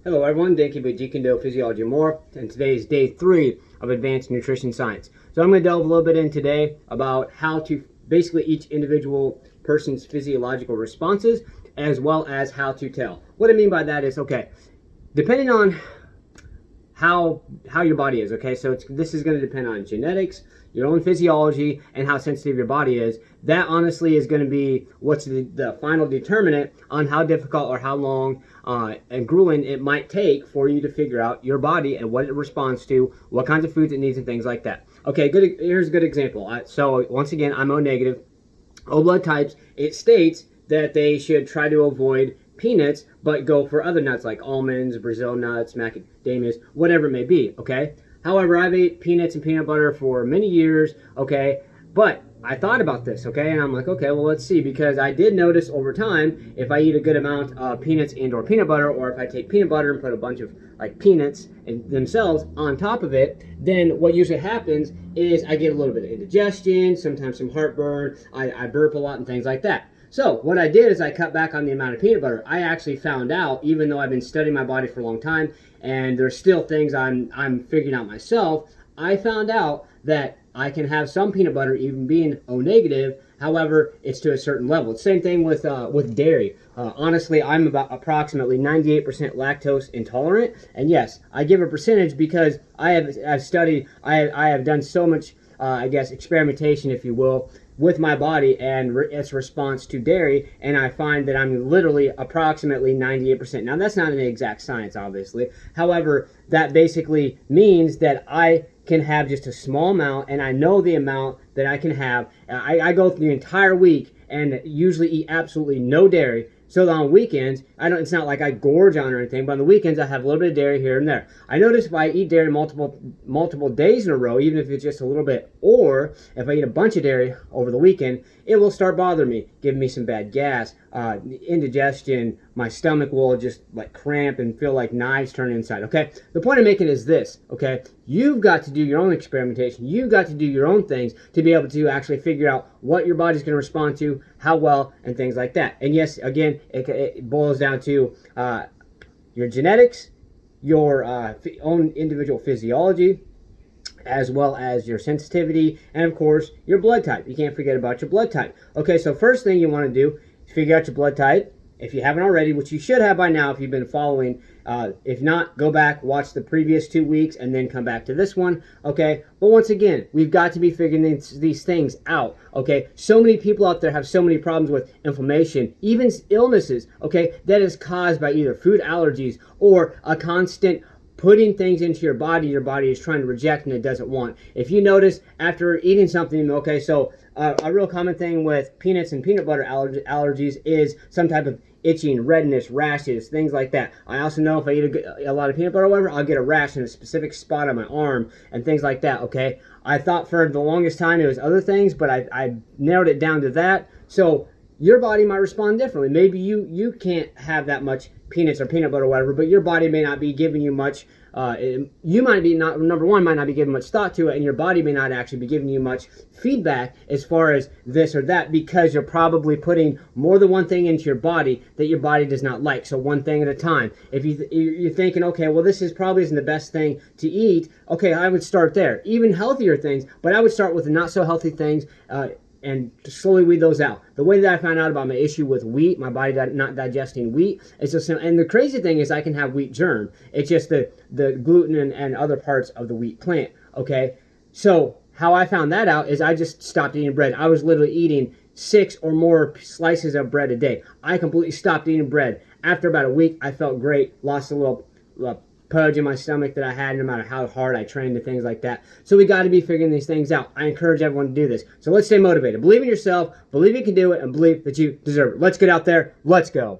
Hello everyone, thank you for Jeet, Kune, Physiology and more, and today is day 3 of Advanced Nutrition Science. So I'm going to delve a little bit in today about how to basically each individual person's physiological responses, as well as how to tell. What I mean by that is, okay, depending on how your body is, okay, so this is going to depend on genetics, your own physiology, and how sensitive your body is. That honestly is going to be what's the final determinant on how difficult or how long and grueling it might take for you to figure out your body and what it responds to, what kinds of foods it needs, and things like that. Okay, here's a good example. So once again, I'm O negative. O blood types, it states that they should try to avoid peanuts, but go for other nuts like almonds, Brazil nuts, macadamias, whatever it may be, okay? However, I've ate peanuts and peanut butter for many years, okay? But I thought about this, okay? And I'm like, okay, well, let's see, because I did notice over time, if I eat a good amount of peanuts and or peanut butter, or if I take peanut butter and put a bunch of like peanuts and themselves on top of it, then what usually happens is I get a little bit of indigestion, sometimes some heartburn, I burp a lot and things like that. So what I did is I cut back on the amount of peanut butter. I actually found out, even though I've been studying my body for a long time, and there's still things I'm figuring out myself, I found out that I can have some peanut butter even being O negative. However, it's to a certain level. It's the same thing with dairy. Honestly, I'm about approximately 98% lactose intolerant, and yes, I give a percentage because I've studied, I have done so much, I guess, experimentation, if you will, with my body and its response to dairy, and I find that I'm literally approximately 98%. Now, that's not an exact science, obviously. However, that basically means that I can have just a small amount, and I know the amount that I can have. I go through the entire week and usually eat absolutely no dairy. So on weekends, it's not like I gorge on or anything, but on the weekends I have a little bit of dairy here and there. I notice if I eat dairy multiple days in a row, even if it's just a little bit, or if I eat a bunch of dairy over the weekend, it will start bothering me, giving me some bad gas, indigestion. My stomach will just like cramp and feel like knives turning inside, okay? The point I'm making is this, okay? You've got to do your own experimentation. You've got to do your own things to be able to actually figure out what your body's going to respond to, how well, and things like that. And yes, again, it boils down to your genetics, your own individual physiology, as well as your sensitivity, and of course, your blood type. You can't forget about your blood type. Okay, so first thing you want to do is figure out your blood type. If you haven't already, which you should have by now if you've been following. If not, go back, watch the previous 2 weeks, and then come back to this one, okay? But once again, we've got to be figuring these things out, okay? So many people out there have so many problems with inflammation, even illnesses, okay, that is caused by either food allergies or a constant putting things into your body is trying to reject and it doesn't want. If you notice after eating something, okay, so a real common thing with peanuts and peanut butter allergies is some type of itching, redness, rashes, things like that. I also know if I eat a lot of peanut butter or whatever, I'll get a rash in a specific spot on my arm and things like that, okay? I thought for the longest time it was other things, but I narrowed it down to that. So your body might respond differently. Maybe you can't have that much peanuts or peanut butter or whatever, but your body may not be giving you much, you might be not, number one, might not be giving much thought to it, and your body may not actually be giving you much feedback as far as this or that, because you're probably putting more than one thing into your body that your body does not like. So one thing at a time. If you're thinking, okay, well, this probably isn't the best thing to eat, okay, I would start there. Even healthier things, but I would start with the not so healthy things, and slowly weed those out. The way that I found out about my issue with wheat, my body not digesting wheat, is just, and the crazy thing is I can have wheat germ. It's just the gluten and other parts of the wheat plant, okay? So how I found that out is I just stopped eating bread. I was literally eating 6 or more slices of bread a day. I completely stopped eating bread. After about a week, I felt great, lost a little pudge in my stomach that I had, no matter how hard I trained and things like that. So we got to be figuring these things out. I encourage everyone to do this. So let's stay motivated. Believe in yourself, believe you can do it, and believe that you deserve it. Let's get out there. Let's go.